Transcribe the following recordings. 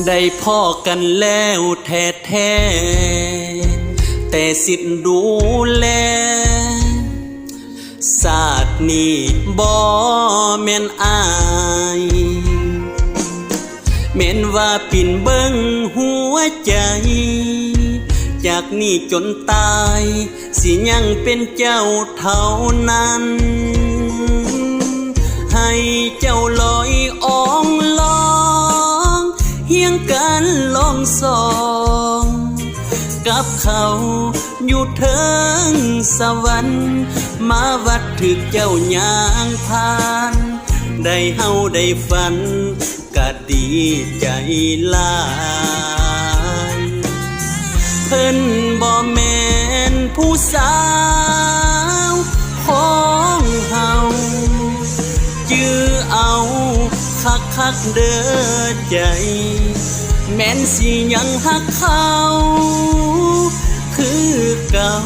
ได้พ่อกันแล้วแท้ๆแต่สิทธิ์ดูแลศาสตร์นี้บ่แม่นอายแม่นว่าปิ่นเบิ่งหัวใจจากนี้จนตายสิยังเป็นเจ้าเท่านั้นให้เจ้าลอยอ่องลองเฮียงกันลองสองกับเขาอยู่เทิงสวรรค์มาวัดถึกเจ้าย่างผ่านได้เฮาได้ฝันก็ดีใจหลายเพิ่นบ่แม่นผู้สาวของเฮาจื้อเอาคักๆเด้อใจแม่นสิยังฮักเขาคือเก่า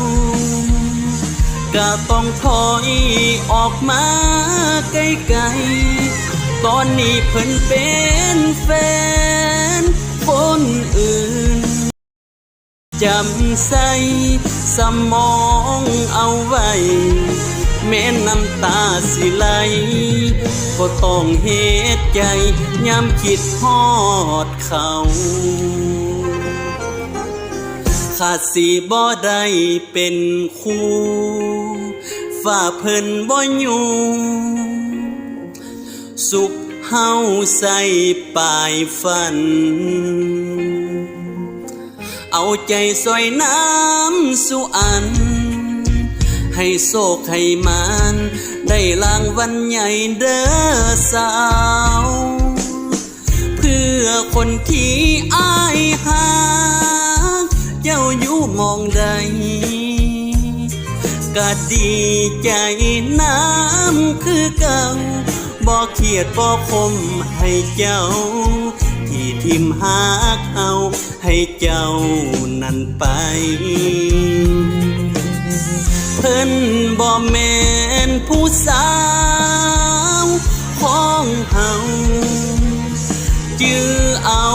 ก็ต้องถอยออกมาไกลๆตอนนี้เพิ่นเป็นแฟนคนอื่นจำใส่สมองเอาไว้แม้น้ำตาสิไหลก็ต้องเฮ็ดใจยามคิดฮอดเขาขาดสิบ่ได้เป็นคู่ฝ่าเพิ่นบ่อยู่สุขเฮาใส่ปลายฝันเอาใจซอยน้ำสุอันให้โศกให้มานได้รางวัลใหญ่เด้อสาวเพื่อคนที่อายหาเจ้าอยู่มองใดก็ดีใจน้ำคือเก่าบ่เครียดบ่คมให้เจ้าที่ทิมหากเอาให้เจ้านั่นไปเพิ่นบ่แม่นผู้สาวของเฮาจื้อเอา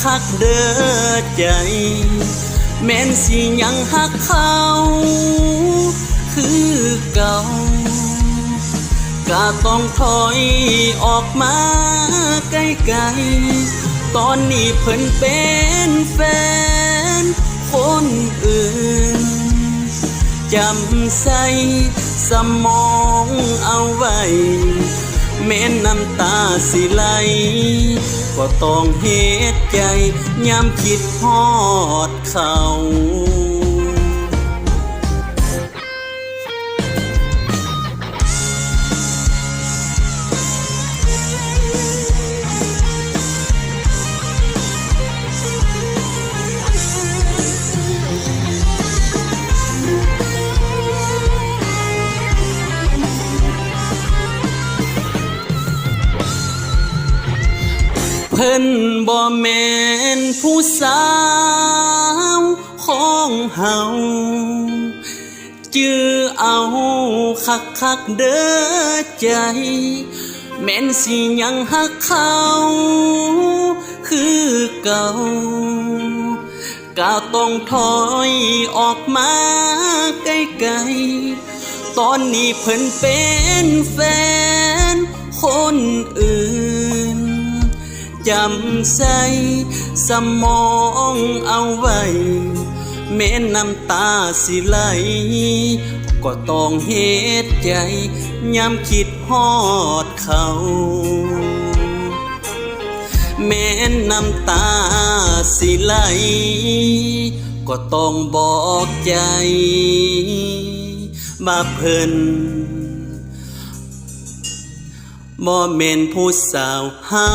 คักๆเด้อใจแม่นสิยังฮักเขาคือเก่าก็ต้องถอยออกมาไกลๆตอนนี้เพิ่นเป็นแฟนคนอื่นจำใส่สมองเอาไว้แม้น้ำตาสิไหลก็ต้องเฮ็ดใจยามคิดฮอดเขาเพิ่นบ่แม่นผู้สาวของเฮาจื้อเอาคักๆเด้อใจแม่นสิยังฮักเขาคือเก่าก็ต้องถอยออกมาไกลๆตอนนี้เพิ่นเป็นแฟนคนอื่นจำใส่สมองเอาไว้แม้น้ำตาสิไหลก็ต้องเฮ็ดใจยามคิดฮอดเขาแม้น้ำตาสิไหลก็ต้องบอกใจว่าเพิ่นบ่แม่นผู้สาวเฮา